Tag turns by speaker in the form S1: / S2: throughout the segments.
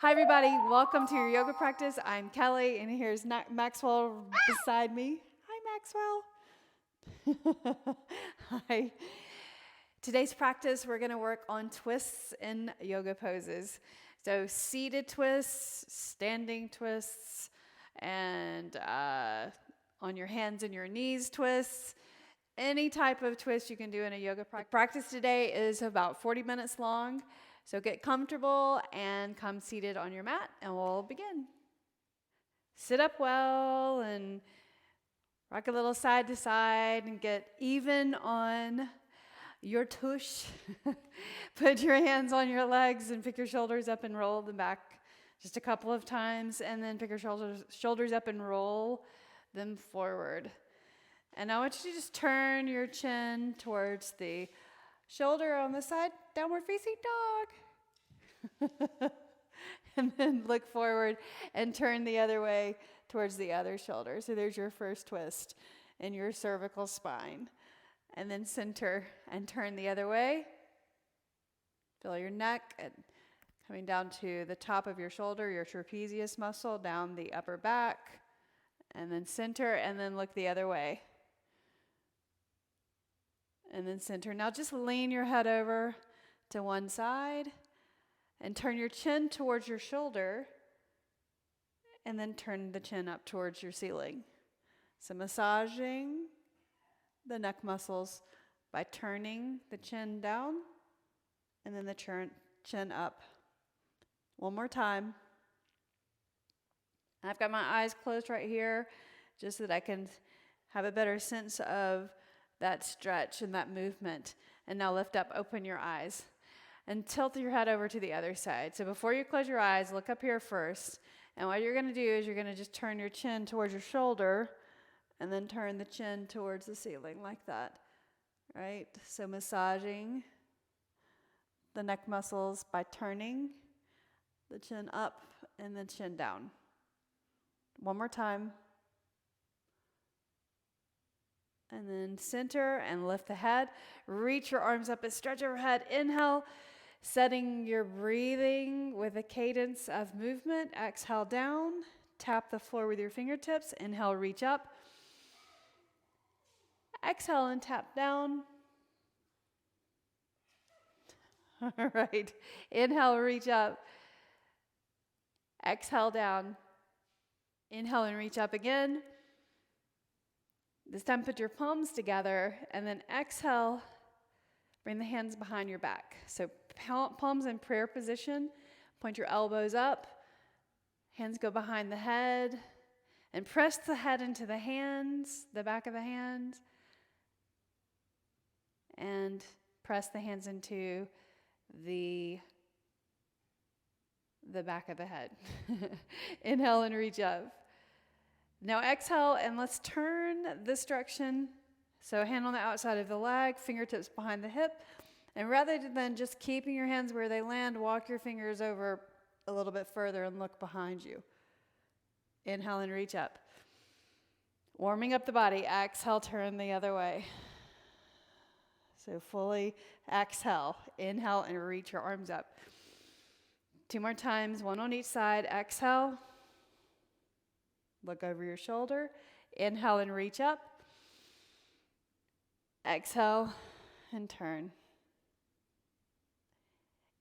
S1: Hi everybody, welcome to your yoga practice. I'm Kelly and here's Maxwell beside me. Hi Maxwell. Hi. Today's practice we're going to work on twists in yoga poses. So seated twists, standing twists, and on your hands and your knees twists. Any type of twist you can do in a yoga practice. The practice today is about 40 minutes long. So get comfortable and come seated on your mat and we'll begin. Sit up well and rock a little side to side and get even on your tush. Put your hands on your legs and pick your shoulders up and roll them back just a couple of times, and then pick your shoulders up and roll them forward. And I want you to just turn your chin towards the shoulder on the side, downward facing dog. And then look forward and turn the other way towards the other shoulder. So there's your first twist in your cervical spine. And then center and turn the other way. Feel your neck and coming down to the top of your shoulder, your trapezius muscle, down the upper back. And then center and then look the other way. And then center. Now just lean your head over to one side and turn your chin towards your shoulder and then turn the chin up towards your ceiling. So massaging the neck muscles by turning the chin down and then the chin up. One more time. I've got my eyes closed right here just so that I can have a better sense of that stretch and that movement. And now lift up, open your eyes, and tilt your head over to the other side. So before you close your eyes, look up here first. And what you're going to do is you're going to just turn your chin towards your shoulder and then turn the chin towards the ceiling like that. Right? So massaging the neck muscles by turning the chin up and the chin down. One more time. And then center and lift the head. Reach your arms up and stretch overhead. Inhale, setting your breathing with a cadence of movement. Exhale down. Tap the floor with your fingertips. Inhale, reach up. Exhale and tap down. All right. Inhale, reach up. Exhale down. Inhale and reach up again. This time put your palms together and then exhale, bring the hands behind your back. So palms in prayer position, point your elbows up, hands go behind the head, and press the head into the hands, the back of the hands, and press the hands into the back of the head. Inhale and reach up. Now exhale and let's turn this direction. So hand on the outside of the leg, fingertips behind the hip. And rather than just keeping your hands where they land, walk your fingers over a little bit further and look behind you. Inhale and reach up. Warming up the body. Exhale, turn the other way. So fully exhale. Inhale and reach your arms up. 2 more times, one on each side. Exhale. Look over your shoulder. Inhale and reach up. Exhale and turn.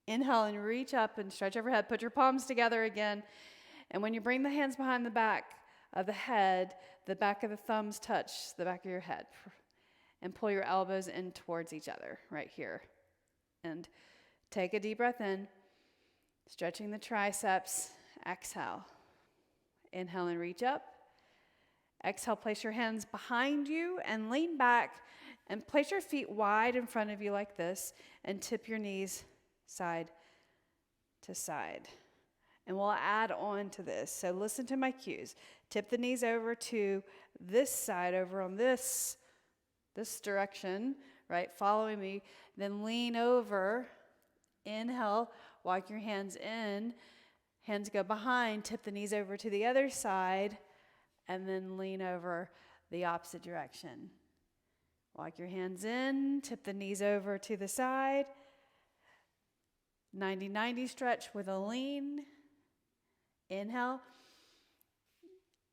S1: Inhale and reach up and stretch overhead. Put your palms together again. And when you bring the hands behind the back of the head, the back of the thumbs touch the back of your head. And pull your elbows in towards each other right here. And take a deep breath in. Stretching the triceps. Exhale. Inhale and reach up. Exhale, place your hands behind you and lean back and place your feet wide in front of you like this and tip your knees side to side. And we'll add on to this. So listen to my cues. Tip the knees over to this side, over on this direction, right? Following me. Then lean over. Inhale, walk your hands in. Hands go behind, tip the knees over to the other side, and then lean over the opposite direction. Walk your hands in, tip the knees over to the side. 90-90 stretch with a lean. Inhale.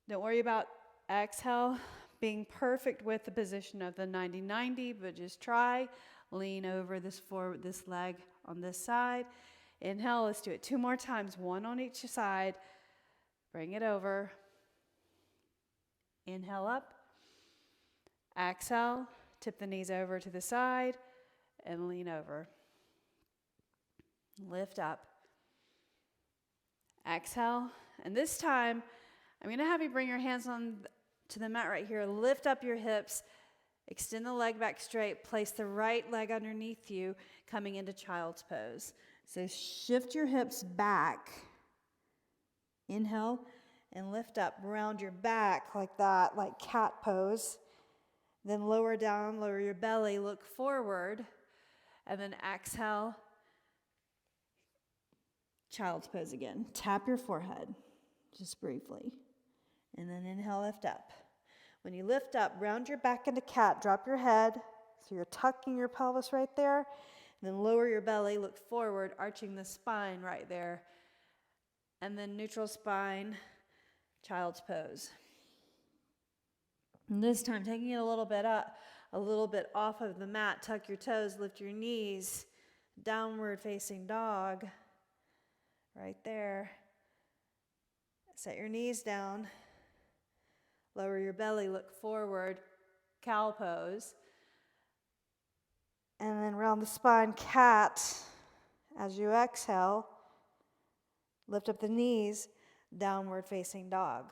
S1: Don't worry about exhale being perfect with the position of the 90-90, but just try. Lean over this leg on this side. Inhale, let's do it 2 more times, 1 on each side. Bring it over. Inhale up. Exhale, tip the knees over to the side and lean over. Lift up. Exhale, and this time I'm going to have you bring your hands on to the mat right here. Lift up your hips. Extend the leg back straight. Place the right leg underneath you, coming into child's pose. So shift your hips back. Inhale and lift up. Round your back like that, like cat pose. Then lower down, lower your belly, look forward. And then exhale, child's pose again. Tap your forehead, just briefly. And then inhale, lift up. When you lift up, round your back into cat, drop your head. So you're tucking your pelvis right there. And then lower your belly, look forward, arching the spine right there. And then neutral spine, child's pose. And this time, taking it a little bit up, a little bit off of the mat, tuck your toes, lift your knees, downward facing dog, right there. Set your knees down, lower your belly, look forward, cow pose. And then round the spine, cat. As you exhale, lift up the knees, downward facing dog.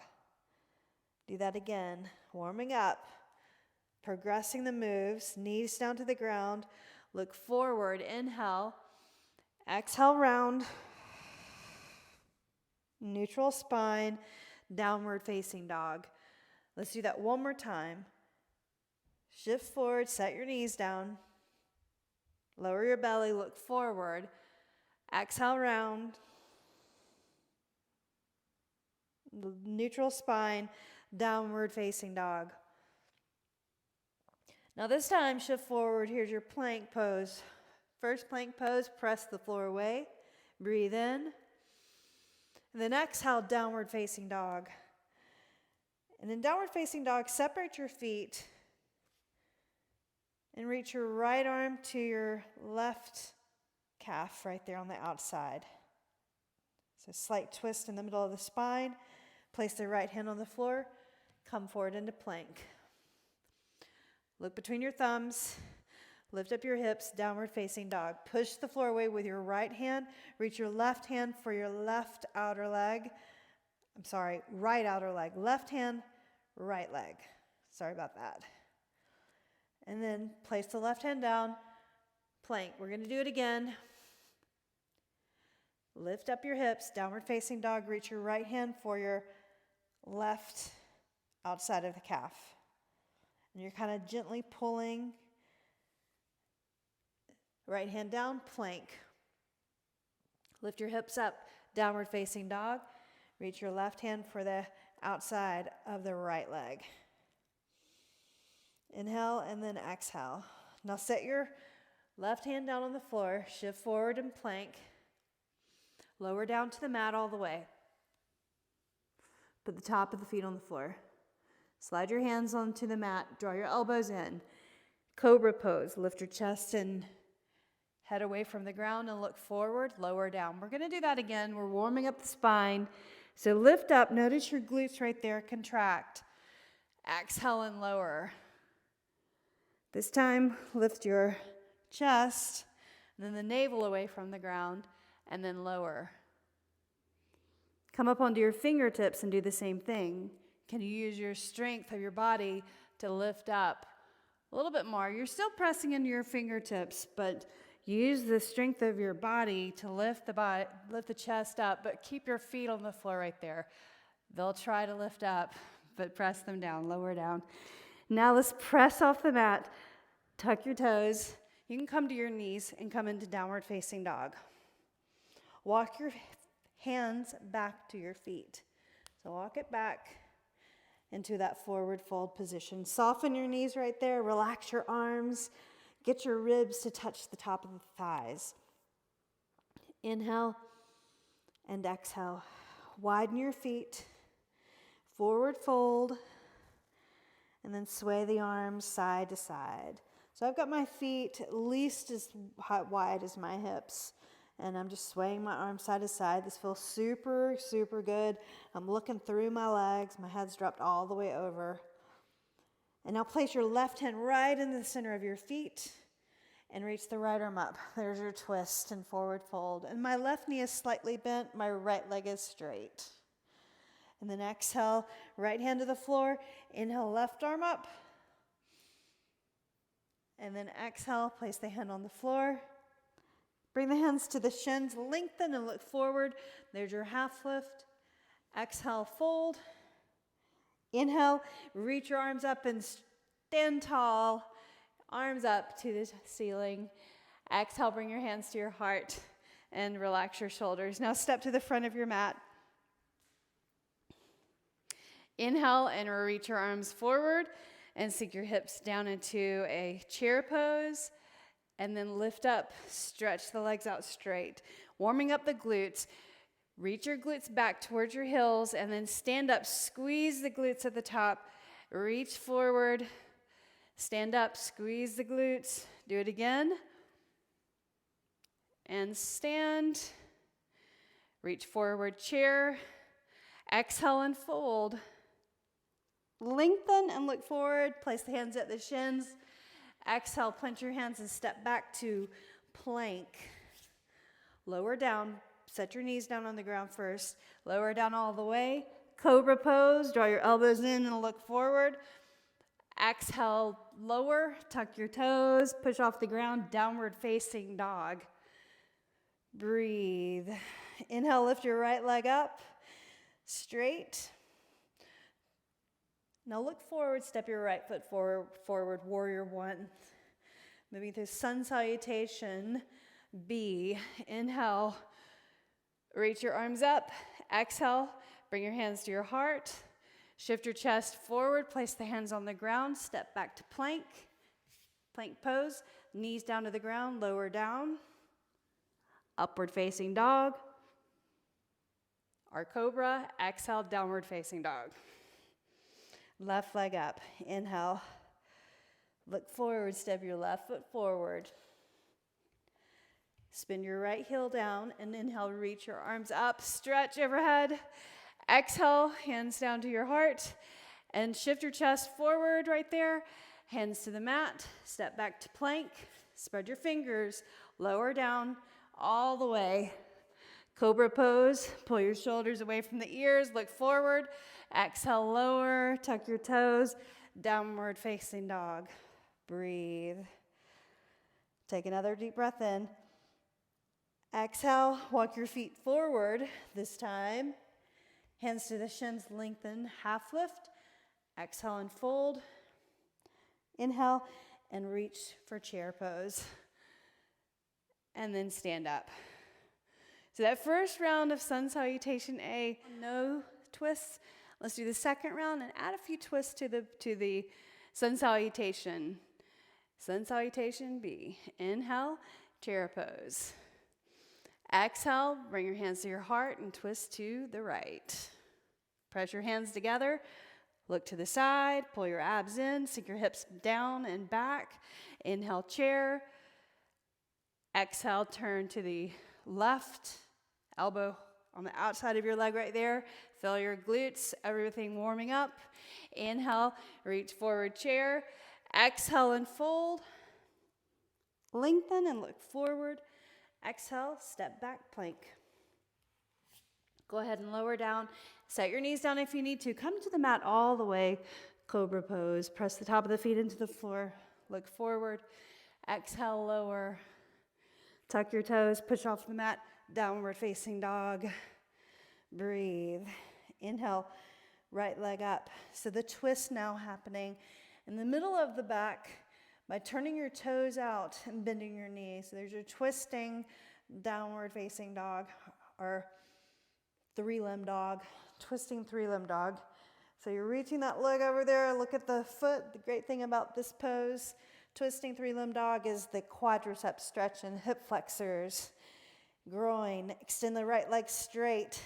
S1: Do that again, warming up, progressing the moves, knees down to the ground, look forward, inhale, exhale round, neutral spine, downward facing dog. Let's do that one more time. Shift forward, set your knees down, lower your belly, look forward, exhale round, neutral spine, downward facing dog. Now this time, shift forward. Here's your plank pose. First plank pose, press the floor away. Breathe in. And then exhale, downward facing dog. And in downward facing dog, separate your feet and reach your right arm to your left calf right there on the outside. So slight twist in the middle of the spine. Place the right hand on the floor. Come forward into plank. Look between your thumbs. Lift up your hips, downward facing dog. Push the floor away with your right hand. Reach your left hand for your left outer leg. Right outer leg. Left hand, right leg. Sorry about that. And then place the left hand down. Plank. We're going to do it again. Lift up your hips, downward facing dog. Reach your right hand for your left outside of the calf. And you're kind of gently pulling. Right hand down, plank. Lift your hips up, downward facing dog. Reach your left hand for the outside of the right leg. Inhale and then exhale. Now set your left hand down on the floor. Shift forward and plank. Lower down to the mat all the way. Put the top of the feet on the floor. Slide your hands onto the mat. Draw your elbows in. Cobra pose. Lift your chest and head away from the ground and look forward. Lower down. We're going to do that again. We're warming up the spine. So lift up. Notice your glutes right there. Contract. Exhale and lower. This time, lift your chest, and then the navel away from the ground, and then lower. Come up onto your fingertips and do the same thing. Can you use your strength of your body to lift up a little bit more? You're still pressing into your fingertips, but use the strength of your body to lift the chest up, but keep your feet on the floor right there. They'll try to lift up, but press them down, lower down. Now let's press off the mat. Tuck your toes. You can come to your knees and come into downward facing dog. Walk your hands back to your feet. So walk it back into that forward fold position. Soften your knees right there. Relax your arms. Get your ribs to touch the top of the thighs. Inhale and exhale.
S2: Widen your feet, forward fold, and then sway the arms side to side. So I've got my feet at least as wide as my hips, and I'm just swaying my arms side to side. This feels super, super good. I'm looking through my legs. My head's dropped all the way over. And now place your left hand right in the center of your feet and reach the right arm up. There's your twist and forward fold. And my left knee is slightly bent. My right leg is straight. And then exhale, right hand to the floor. Inhale, left arm up. And then exhale, place the hand on the floor. Bring the hands to the shins, lengthen and look forward. There's your half lift. Exhale, fold. Inhale, reach your arms up and stand tall. Arms up to the ceiling. Exhale, bring your hands to your heart and relax your shoulders. Now step to the front of your mat. Inhale and reach your arms forward and sink your hips down into a chair pose. And then lift up, stretch the legs out straight. Warming up the glutes. Reach your glutes back towards your heels and then stand up. Squeeze the glutes at the top. Reach forward. Stand up, squeeze the glutes. Do it again. And stand. Reach forward, chair. Exhale and fold. Lengthen and look forward. Place the hands at the shins. Exhale, plant your hands and step back to plank. Lower down. Set your knees down on the ground first. Lower down all the way. Cobra pose. Draw your elbows in and look forward. Exhale, lower. Tuck your toes. Push off the ground. Downward facing dog. Breathe. Inhale, lift your right leg up. Straight. Now look forward, step your right foot forward, warrior one. Moving through sun salutation, B. Inhale, reach your arms up. Exhale, bring your hands to your heart. Shift your chest forward, place the hands on the ground, step back to plank. Plank pose, knees down to the ground, lower down. Upward facing dog. Our cobra, exhale, downward facing dog. Left leg up. Inhale. Look forward. Step your left foot forward. Spin your right heel down and inhale. Reach your arms up. Stretch overhead. Exhale. Hands down to your heart. And shift your chest forward right there. Hands to the mat. Step back to plank. Spread your fingers. Lower down all the way. Cobra pose. Pull your shoulders away from the ears. Look forward. Exhale, lower, tuck your toes, downward facing dog. Breathe. Take another deep breath in. Exhale, walk your feet forward this time. Hands to the shins, lengthen, half lift. Exhale and fold. Inhale and reach for chair pose. And then stand up. So that first round of sun salutation A, no twists. Let's do the second round and add a few twists to the sun salutation. Sun salutation B. Inhale, chair pose. Exhale, bring your hands to your heart and twist to the right. Press your hands together. Look to the side, pull your abs in, sink your hips down and back. Inhale, chair. Exhale, turn to the left, elbow on the outside of your leg right there. Feel your glutes, everything warming up. Inhale, reach forward, chair. Exhale and fold. Lengthen and look forward. Exhale, step back, plank. Go ahead and lower down. Set your knees down if you need to. Come to the mat all the way. Cobra pose. Press the top of the feet into the floor. Look forward. Exhale, lower. Tuck your toes. Push off the mat. Downward facing dog. Breathe. Inhale, right leg up. So the twist now happening in the middle of the back by turning your toes out and bending your knees. So there's your twisting downward facing dog or three-limb dog, twisting three-limb dog. So you're reaching that leg over there. Look at the foot. The great thing about this pose, twisting three-limb dog, is the quadriceps stretch and hip flexors. Groin, extend the right leg straight.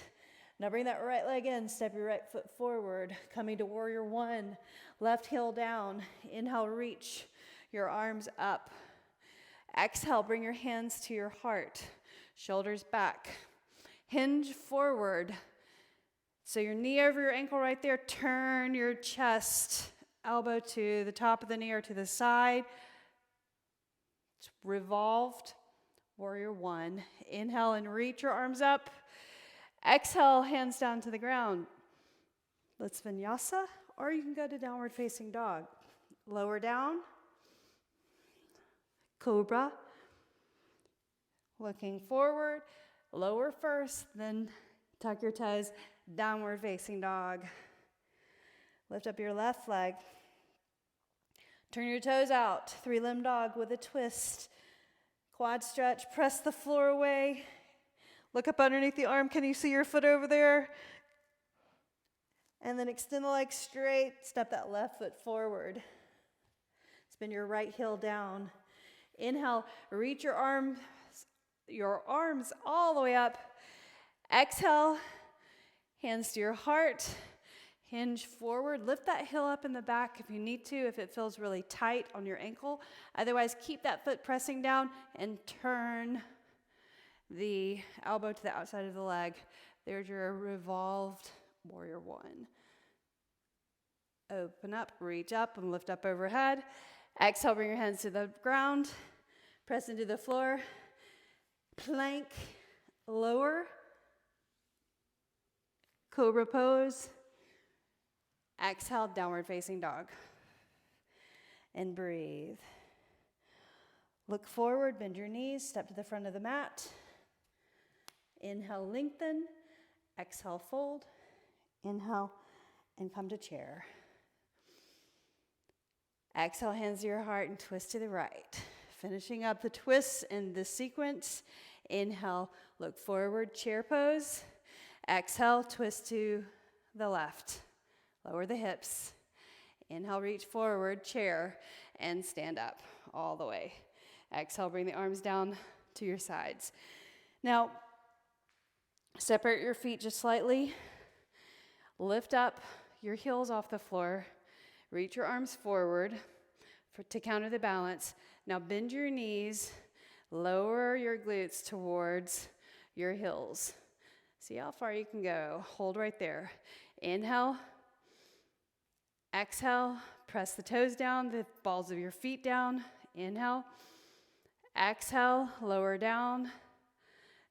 S2: Now bring that right leg in, step your right foot forward, coming to warrior one, left heel down. Inhale, reach your arms up. Exhale, bring your hands to your heart, shoulders back. Hinge forward. So your knee over your ankle right there, turn your chest, elbow to the top of the knee or to the side. It's revolved, warrior one. Inhale and reach your arms up. Exhale, hands down to the ground. Let's vinyasa, or you can go to downward facing dog. Lower down, cobra. Looking forward, lower first, then tuck your toes, downward facing dog. Lift up your left leg. Turn your toes out, three-limb dog with a twist. Quad stretch, press the floor away. Look up underneath the arm. Can you see your foot over there? And then extend the leg straight. Step that left foot forward. Spin your right heel down. Inhale, reach your arms all the way up. Exhale, hands to your heart. Hinge forward. Lift that heel up in the back if you need to, if it feels really tight on your ankle. Otherwise, keep that foot pressing down and turn the elbow to the outside of the leg. There's your revolved warrior one. Open up, reach up, and lift up overhead. Exhale, bring your hands to the ground. Press into the floor. Plank, lower. Cobra pose. Exhale, downward facing dog. And breathe. Look forward, bend your knees, step to the front of the mat. Inhale, lengthen. Exhale, fold. Inhale, and come to chair. Exhale, hands to your heart and twist to the right. Finishing up the twists in this sequence. Inhale, look forward, chair pose. Exhale, twist to the left. Lower the hips. Inhale, reach forward, chair, and stand up all the way. Exhale, bring the arms down to your sides. Now, separate your feet just slightly. Lift up your heels off the floor. Reach your arms forward to counter the balance. Now bend your knees. Lower your glutes towards your heels. See how far you can go. Hold right there. Inhale. Exhale. Press the toes down, the balls of your feet down. Inhale. Exhale. Lower down.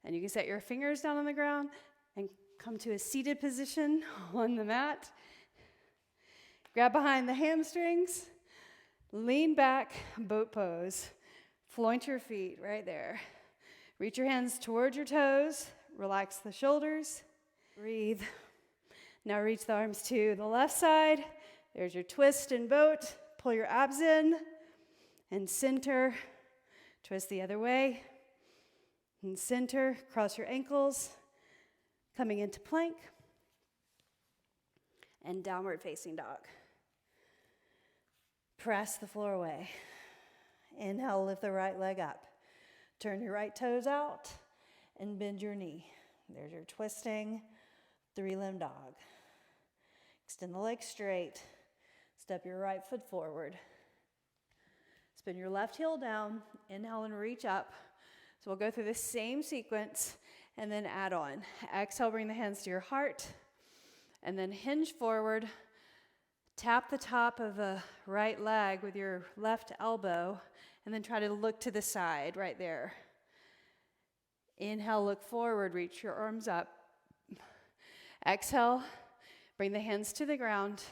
S2: And you can set your fingers down on the ground and come to a seated position on the mat. Grab behind the hamstrings. Lean back, boat pose. Floint your feet right there. Reach your hands towards your toes. Relax the shoulders. Breathe. Now reach the arms to the left side. There's your twist and boat. Pull your abs in and center. Twist the other way. And center, cross your ankles, coming into plank, and downward facing dog. Press the floor away. Inhale, lift the right leg up. Turn your right toes out and bend your knee. There's your twisting three-limb dog. Extend the leg straight. Step your right foot forward. Spin your left heel down. Inhale and reach up. So we'll go through the same sequence and then add on. Exhale, bring the hands to your heart, and then hinge forward. Tap the top of the right leg with your left elbow, and then try to look to the side right there. Inhale, look forward, reach your arms up. Exhale, bring the hands to the ground,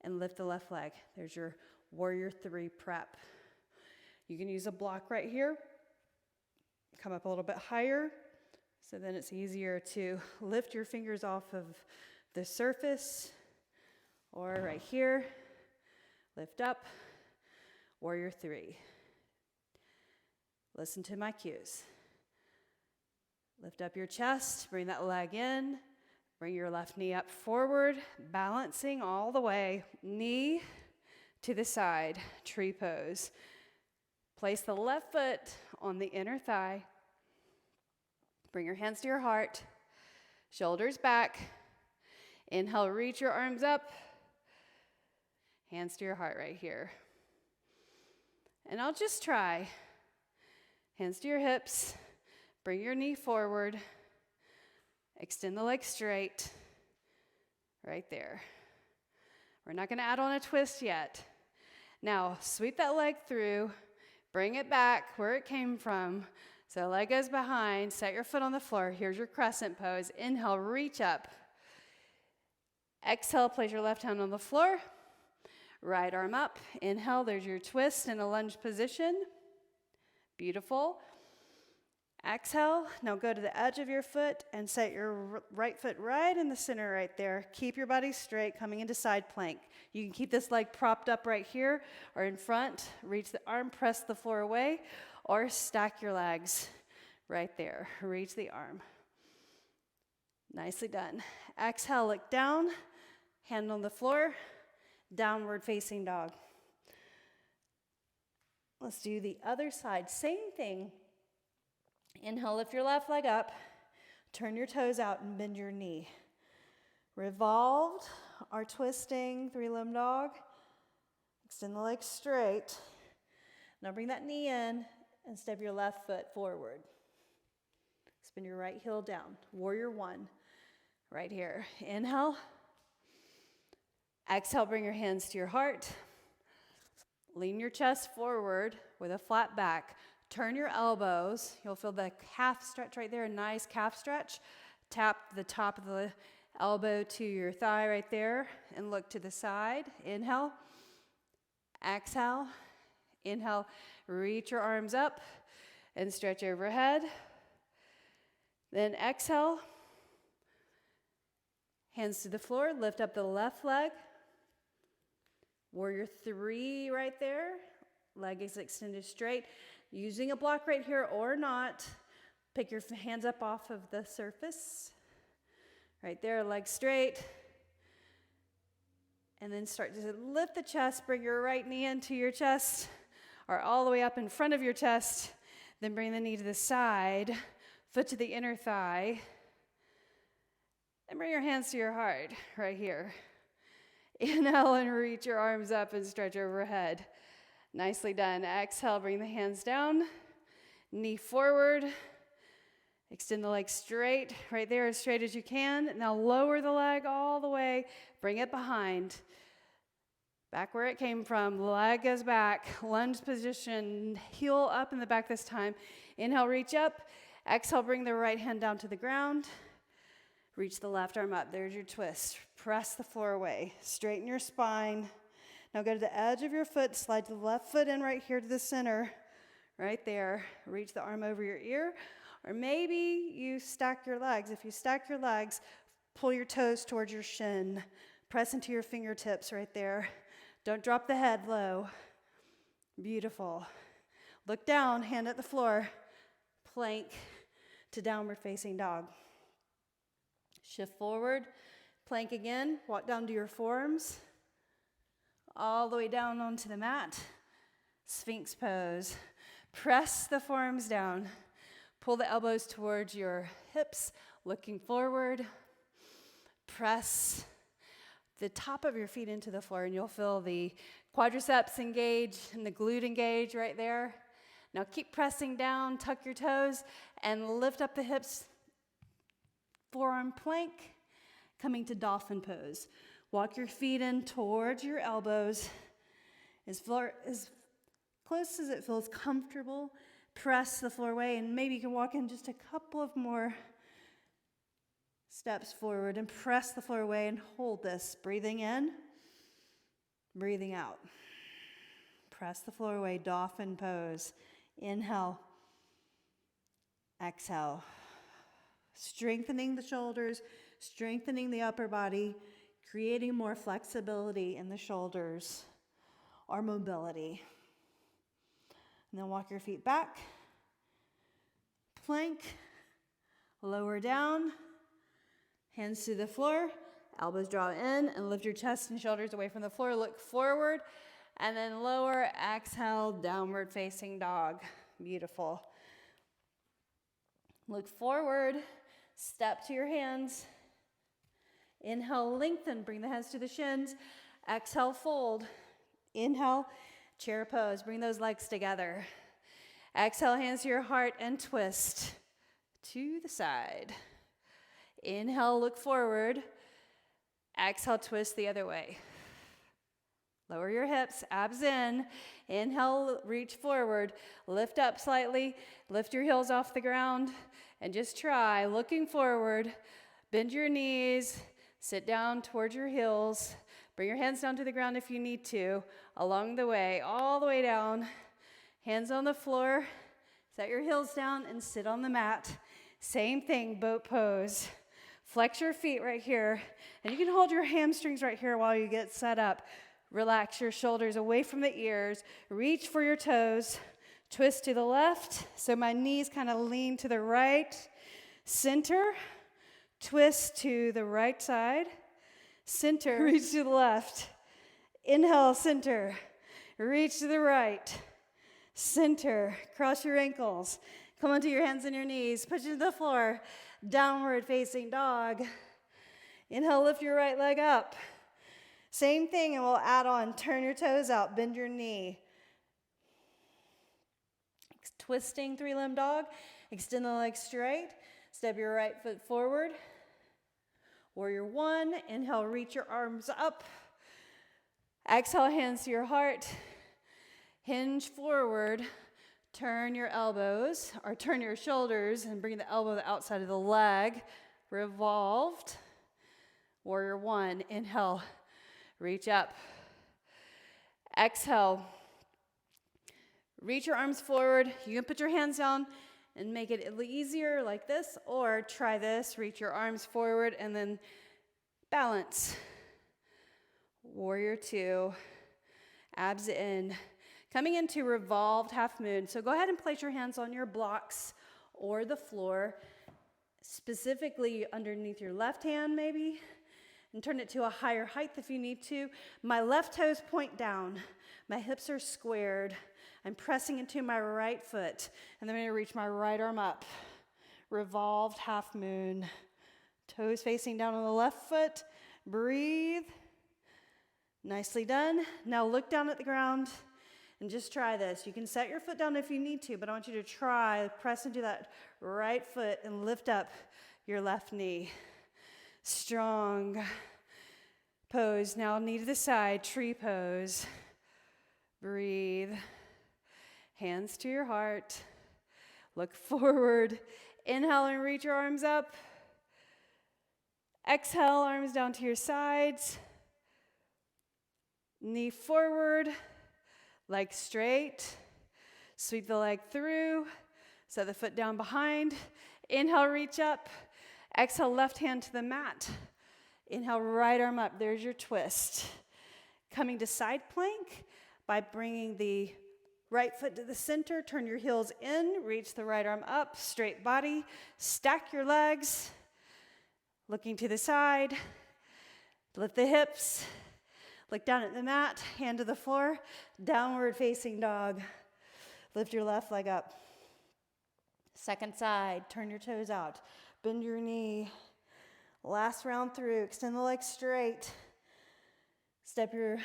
S2: and lift the left leg. There's your warrior three prep. You can use a block right here. Come up a little bit higher, so then it's easier to lift your fingers off of the surface, or right here, lift up, warrior three. Listen to my cues. Lift up your chest, bring that leg in, bring your left knee up forward, balancing all the way, knee to the side, tree pose. Place the left foot on the inner thigh. Bring your hands to your heart.
S1: Shoulders back. Inhale, reach your arms up. Hands to your heart right here. And I'll just try. Hands to your hips. Bring your knee forward. Extend the leg straight. Right there. We're not going to add on a twist yet. Now, sweep that leg through. Bring it back where it came from. So leg goes behind. Set your foot on the floor. Here's your crescent pose. Inhale, reach up. Exhale, place your left hand on the floor. Right arm up. Inhale, there's your twist in a lunge position. Beautiful. Exhale, now go to the edge of your foot and set your right foot right in the center right there. Keep your body straight, coming into side plank. You can keep this leg propped up right here or in front. Reach the arm, press the floor away, or stack your legs right there. Reach the arm. Nicely done. Exhale, look down, hand on the floor, downward facing dog. Let's do the other side. Same thing. Inhale, lift your left leg up, turn your toes out and bend your knee. Revolved, our twisting three-limb dog. Extend the leg straight. Now bring that knee in and step your left foot forward. Spin your right heel down. Warrior one, right here. Inhale. Exhale, bring your hands to your heart. Lean your chest forward with a flat back. Turn your elbows. You'll feel the calf stretch right there, a nice calf stretch. Tap the top of the elbow to your thigh right there and look to the side. Inhale. Exhale. Inhale. Reach your arms up and stretch overhead. Then exhale. Hands to the floor. Lift up the left leg. Warrior three right there. Leg is extended straight. Using a block right here or not, pick your hands up off of the surface. Right there, leg straight. And then start to lift the chest, bring your right knee into your chest, or all the way up in front of your chest. Then bring the knee to the side, foot to the inner thigh. Then bring your hands to your heart, right here. Inhale and reach your arms up and stretch overhead. Nicely done. Exhale, bring the hands down, knee forward, extend the leg straight, right there, as straight as you can. Now lower the leg all the way, bring it behind, back where it came from. Leg goes back, lunge position, heel up in the back this time. Inhale, reach up. Exhale, bring the right hand down to the ground. Reach the left arm up. There's your twist. Press the floor away. Straighten your spine. Now go to the edge of your foot, slide the left foot in right here to the center, right there. Reach the arm over your ear, or maybe you stack your legs. If you stack your legs, pull your toes towards your shin. Press into your fingertips right there. Don't drop the head low. Beautiful. Look down, hand at the floor. Plank to downward facing dog. Shift forward, plank again, walk down to your forearms. All the way down onto the mat. Sphinx pose. Press the forearms down. Pull the elbows towards your hips, looking forward. Press the top of your feet into the floor, and you'll feel the quadriceps engage and the glute engage right there. Now keep pressing down, tuck your toes, and lift up the hips. Forearm plank, coming to dolphin pose. Walk your feet in towards your elbows as close as it feels comfortable. Press the floor away, and maybe you can walk in just a couple of more steps forward and press the floor away and hold this. Breathing in, breathing out. Press the floor away, dolphin pose. Inhale, exhale. Strengthening the shoulders, strengthening the upper body, creating more flexibility in the shoulders or mobility. And then walk your feet back. Plank, lower down, hands to the floor, elbows draw in, and lift your chest and shoulders away from the floor. Look forward, and then lower, exhale, downward facing dog. Beautiful. Look forward,
S2: Step to your hands. Inhale, lengthen, bring the hands to the shins. Exhale, fold. Inhale, chair pose, bring those legs together. Exhale, hands to your heart and twist to the side. Inhale, look forward. Exhale, twist the other way. Lower your hips, abs in. Inhale, reach forward. Lift up slightly. Lift your heels off the ground. And just try looking forward. Bend your knees. Sit down towards your heels. Bring your hands down to the ground if you need to. Along the way, all the way down. Hands on the floor. Set your heels down and sit on the mat. Same thing, boat pose. Flex your feet right here. And you can hold your hamstrings right here while you get set up. Relax your shoulders away from the ears. Reach for your toes. Twist to the left. So my knees kind of lean to the right. Center. Twist to the right side. Center. Reach to the left. Inhale, center. Reach to the right. Center. Cross your ankles. Come onto your hands and your knees. Push into the floor. Downward facing dog. Inhale, lift your right leg up. Same thing, and we'll add on. Turn your toes out. Bend your knee. Twisting three-limb dog. Extend the leg straight. Step your right foot forward. Warrior one. Inhale, reach your arms up. Exhale, hands to your heart. Hinge forward. Turn your elbows, or turn your shoulders, and bring the elbow to the outside of the leg. Revolved. Warrior one. Inhale, reach up. Exhale. Reach your arms forward. You can put your hands down and make it easier like this, or try this. Reach your arms forward and then balance. Warrior two. Abs in. Coming into revolved half moon. So go ahead and place your hands on your blocks or the floor, specifically underneath your left hand maybe, and turn it to a higher height if you need to. My left toes point down. My hips are squared. I'm pressing into my right foot, and then I'm going to reach my right arm up. Revolved half moon. Toes facing down on the left foot. Breathe. Nicely done. Now look down at the ground. And just try this. You can set your foot down if you need to, but I want you to try, press into that right foot and lift up your left knee. Strong pose. Now knee to the side, tree pose. Breathe. Hands to your heart. Look forward. Inhale and reach your arms up. Exhale, arms down to your sides. Knee forward. Leg straight. Sweep the leg through. Set the foot down behind. Inhale, reach up. Exhale, left hand to the mat. Inhale, right arm up. There's your twist. Coming to side plank by bringing the right foot to the center. Turn your heels in. Reach the right arm up. Straight body. Stack your legs. Looking to the side. Lift the hips. Look down at the mat, hand to the floor, downward facing dog. Lift your left leg up. Second side, turn your toes out. Bend your knee. Last round through, extend the leg straight. Step your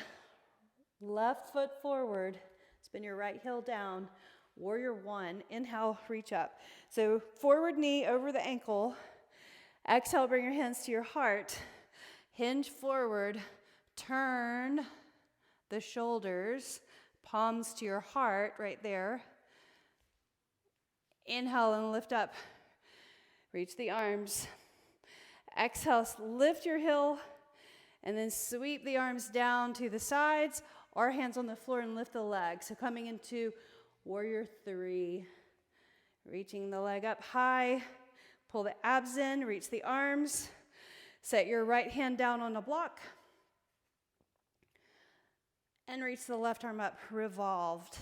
S2: left foot forward. Spin your right heel down. Warrior one, inhale, reach up. So forward knee over the ankle. Exhale, bring your hands to your heart. Hinge forward. Turn the shoulders, palms to your heart right there. Inhale and lift up. Reach the arms. Exhale, lift your heel, and then sweep the arms down to the sides or hands on the floor and lift the leg. So coming into warrior three. Reaching the leg up high. Pull the abs in, reach the arms. Set your right hand down on a block. And reach the left arm up, revolved.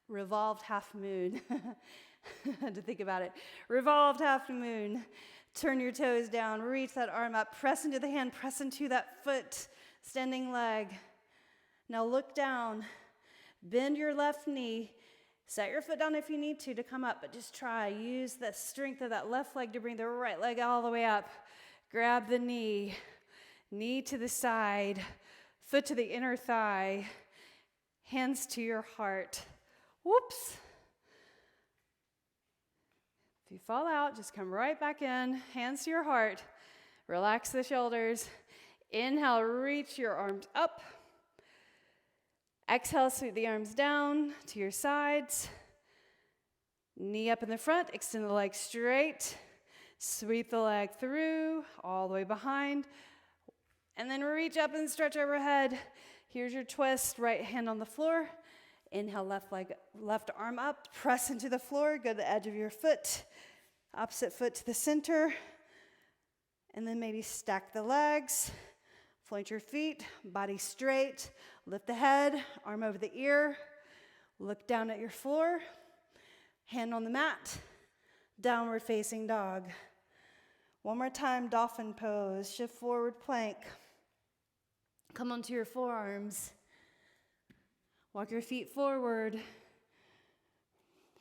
S2: Revolved half moon. I had to think about it. Revolved half moon. Turn your toes down, reach that arm up, press into the hand, press into that foot, standing leg. Now look down, bend your left knee, Set your foot down if you need to come up, but just try. Use the strength of that left leg to bring the right leg all the way up. Grab the knee, knee to the side, foot to the inner thigh, hands to your heart. Whoops. If you fall out, just come right back in, hands to your heart. Relax the shoulders. Inhale, reach your arms up. Exhale, sweep the arms down to your sides. Knee up in the front, extend the leg straight. Sweep the leg through, all the way behind. And then reach up and stretch overhead. Here's your twist, right hand on the floor. Inhale, left arm up, press into the floor, go to the edge of your foot. Opposite foot to the center. And then maybe stack the legs. Point your feet, body straight. Lift the head, arm over the ear. Look down at your floor. Hand on the mat. Downward facing dog. One more time, dolphin pose. Shift forward plank. Come onto your forearms. Walk your feet forward.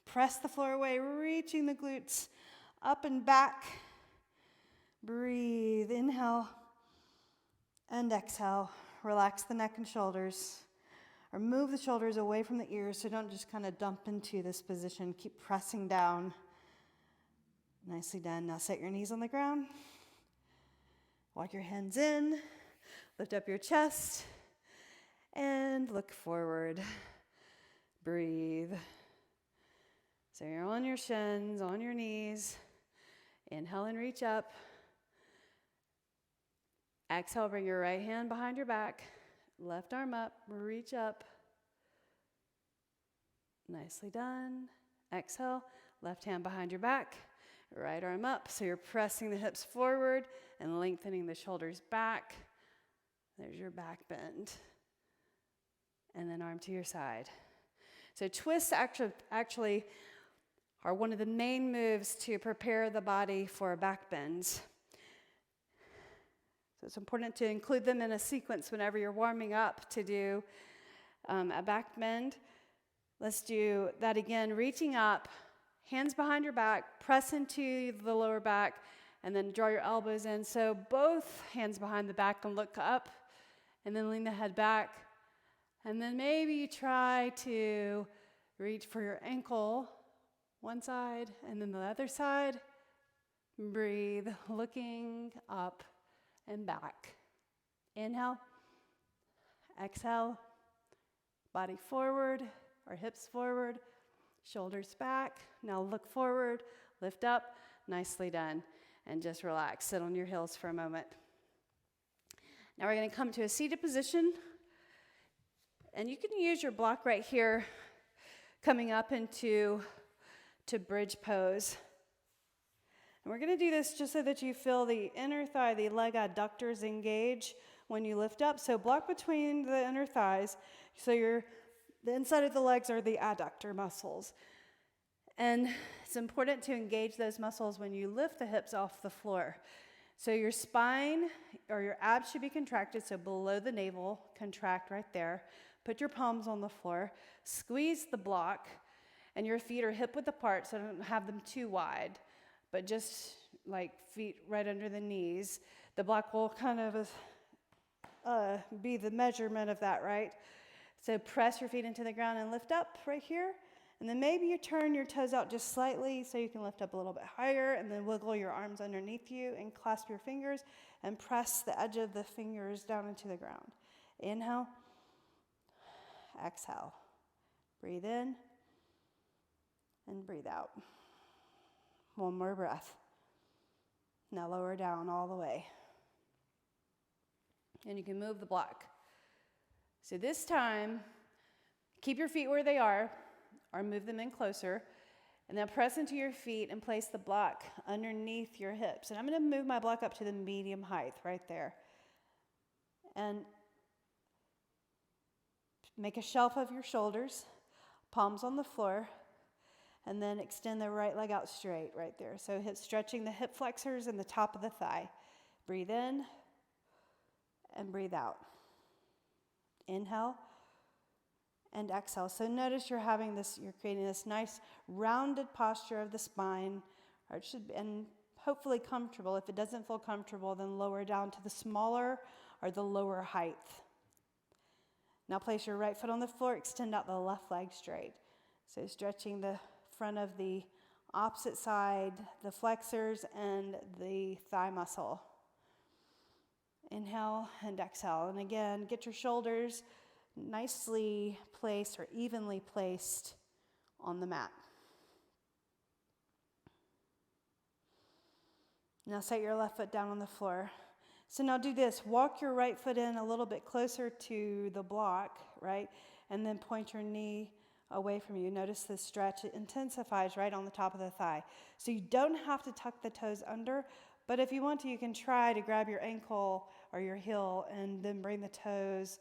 S2: Press the floor away, reaching the glutes up and back. Breathe. Inhale and exhale. Relax the neck and shoulders. Or move the shoulders away from the ears so don't just kind of dump into this position. Keep pressing down. Nicely done. Now set your knees on the ground. Walk your hands in. Lift up your chest. And look forward. Breathe. So you're on your shins, on your knees. Inhale and reach up. Exhale, bring your right hand behind your back. Left arm up, reach up. Nicely done. Exhale, left hand behind your back. Right arm up, so you're pressing the hips forward and lengthening the shoulders back. There's your back bend. And then arm to your side. So twists actually are one of the main moves to prepare the body for back bends. So it's important to include them in a sequence whenever you're warming up to do a back bend. Let's do that again, reaching up, hands behind your back, press into the lower back, and then draw your elbows in. So both hands behind the back and look up, and then lean the head back. And then maybe you try to reach for your ankle, one side, and then the other side. Breathe, looking up and back. Inhale, exhale, body forward, or hips forward, shoulders back. Now look forward, lift up, nicely done. And just relax, sit on your heels for a moment. Now we're gonna come to a seated position. And you can use your block right here, coming up into bridge pose. And we're going to do this just so that you feel the inner thigh, the leg adductors engage when you lift up. So block between the inner thighs. So the inside of the legs are the adductor muscles. And it's important to engage those muscles when you lift the hips off the floor. So your spine or your abs should be contracted, so below the navel, contract right there. Put your palms on the floor, squeeze the block, and your feet are hip-width apart, so don't have them too wide, but just like feet right under the knees. The block will kind of be the measurement of that, right? So press your feet into the ground and lift up right here. And then maybe you turn your toes out just slightly so you can lift up a little bit higher, and then wiggle your arms underneath you and clasp your fingers and press the edge of the fingers down into the ground. Inhale, exhale. Breathe in and breathe out. One more breath. Now lower down all the way. And you can move the block. So this time, keep your feet where they are, or move them in closer, and then press into your feet and place the block underneath your hips. And I'm going to move my block up to the medium height right there. And make a shelf of your shoulders, palms on the floor, and then extend the right leg out straight right there. So stretching the hip flexors and the top of the thigh. Breathe in and breathe out. Inhale and exhale. So notice you're creating this nice rounded posture of the spine, or it should be, and hopefully comfortable. If it doesn't feel comfortable, then lower down to the smaller or the lower height. Now place your right foot on the floor, extend out the left leg straight. So stretching the front of the opposite side, the flexors and the thigh muscle. Inhale and exhale. And again, get your shoulders nicely placed or evenly placed on the mat. Now set your left foot down on the floor. So now do this. Walk your right foot in a little bit closer to the block, right? And then point your knee away from you. Notice the stretch. It intensifies right on the top of the thigh. So you don't have to tuck the toes under, but if you want to, you can try to grab your ankle or your heel and then bring the toes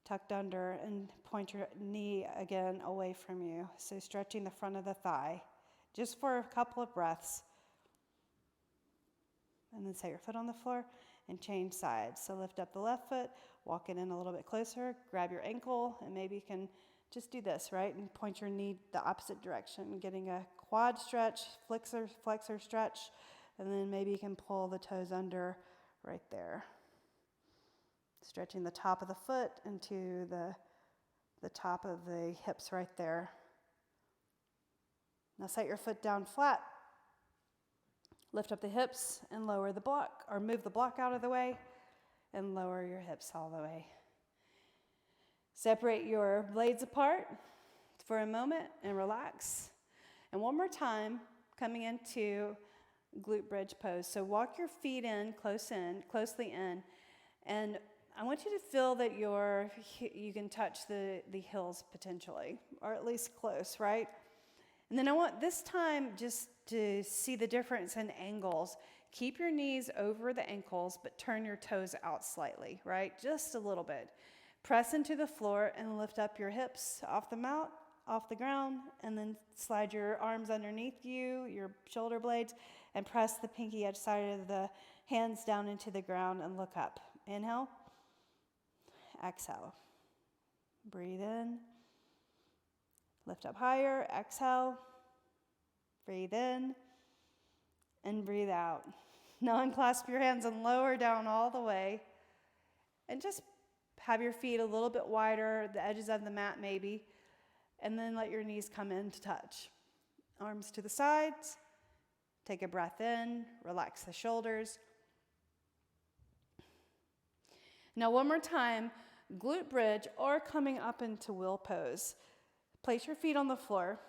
S2: tucked under and point your knee again away from you. So stretching the front of the thigh just for a couple of breaths. And then set your foot on the floor and change sides. So lift up the left foot, walk it in a little bit closer, grab your ankle, and maybe you can just do this, right? And point your knee the opposite direction, getting a quad stretch, flexor stretch, and then maybe you can pull the toes under right there. Stretching the top of the foot into the top of the hips right there. Now set your foot down flat. Lift up the hips and lower the block, or move the block out of the way and lower your hips all the way. Separate your blades apart for a moment and relax. And one more time, coming into glute bridge pose. So walk your feet closely in, and I want you to feel that you can touch the heels potentially, or at least close, right? And then I want this time just to see the difference in angles. Keep your knees over the ankles, but turn your toes out slightly, right? Just a little bit. Press into the floor and lift up your hips off the ground, and then slide your arms underneath you, your shoulder blades, and press the pinky edge side of the hands down into the ground and look up. Inhale, exhale. Breathe in. Lift up higher, exhale, breathe in, and breathe out. Now unclasp your hands and lower down all the way. And just have your feet a little bit wider, the edges of the mat maybe, and then let your knees come in to touch. Arms to the sides. Take a breath in, relax the shoulders. Now one more time, glute bridge or coming up into wheel pose. Place your feet on the floor.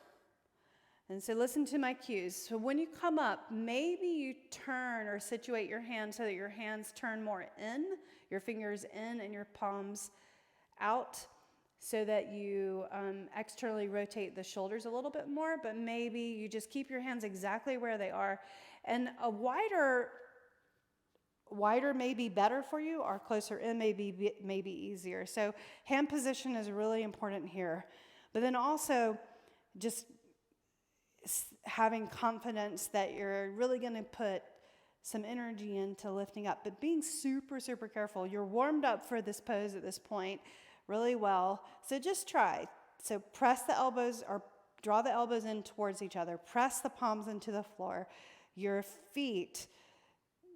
S2: And so listen to my cues. So when you come up, maybe you turn or situate your hands so that your hands turn more in, your fingers in and your palms out, so that you externally rotate the shoulders a little bit more, but maybe you just keep your hands exactly where they are. And a wider may be better for you, or closer in may be easier. So hand position is really important here. But then also just having confidence that you're really going to put some energy into lifting up, but being super, super careful. You're warmed up for this pose at this point really well. So just try. So press the elbows, or draw the elbows in towards each other. Press the palms into the floor. Your feet,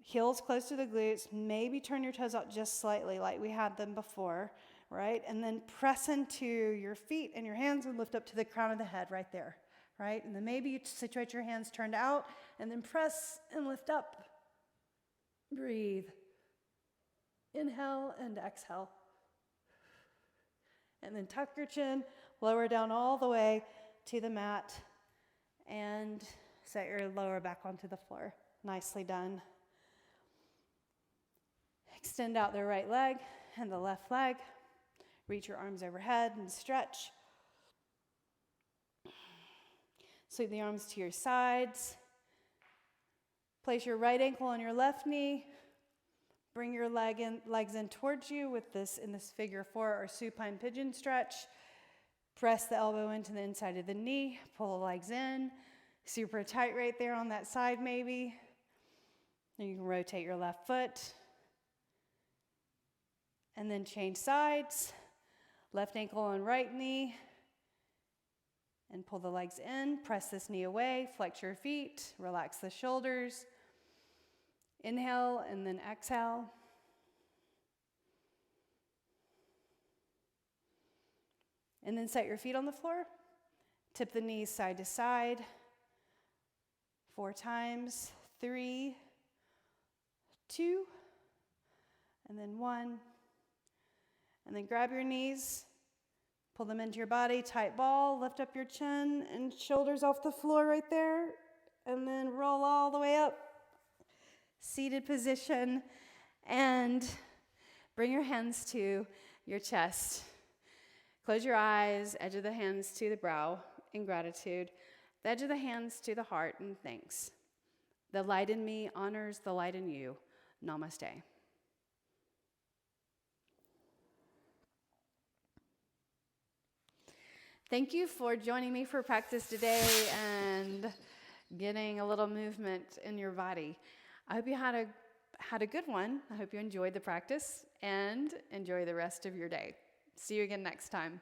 S2: heels close to the glutes. Maybe turn your toes out just slightly like we had them before. Right? And then press into your feet and your hands and lift up to the crown of the head right there, right? And then maybe you situate your hands turned out and then press and lift up. Breathe. Inhale and exhale. And then tuck your chin, lower down all the way to the mat, and set your lower back onto the floor. Nicely done. Extend out the right leg and the left leg. Reach your arms overhead and stretch. Sweep the arms to your sides. Place your right ankle on your left knee. Bring your legs in towards you in this figure 4 or supine pigeon stretch. Press the elbow into the inside of the knee. Pull the legs in. Super tight right there on that side maybe. Then you can rotate your left foot. And then change sides. Left ankle and right knee. And pull the legs in. Press this knee away. Flex your feet. Relax the shoulders. Inhale and then exhale. And then set your feet on the floor. Tip the knees side to side. 4 times. 3, 2, and then 1. And then grab your knees. Pull them into your body. Tight ball. Lift up your chin and shoulders off the floor right there. And then roll all the way up. Seated position. And bring your hands to your chest. Close your eyes, edge of the hands to the brow in gratitude, the edge of the hands to the heart in thanks. The light in me honors the light in you. Namaste. Thank you for joining me for practice today and getting a little movement in your body. I hope you had a good one. I hope you enjoyed the practice and enjoy the rest of your day. See you again next time.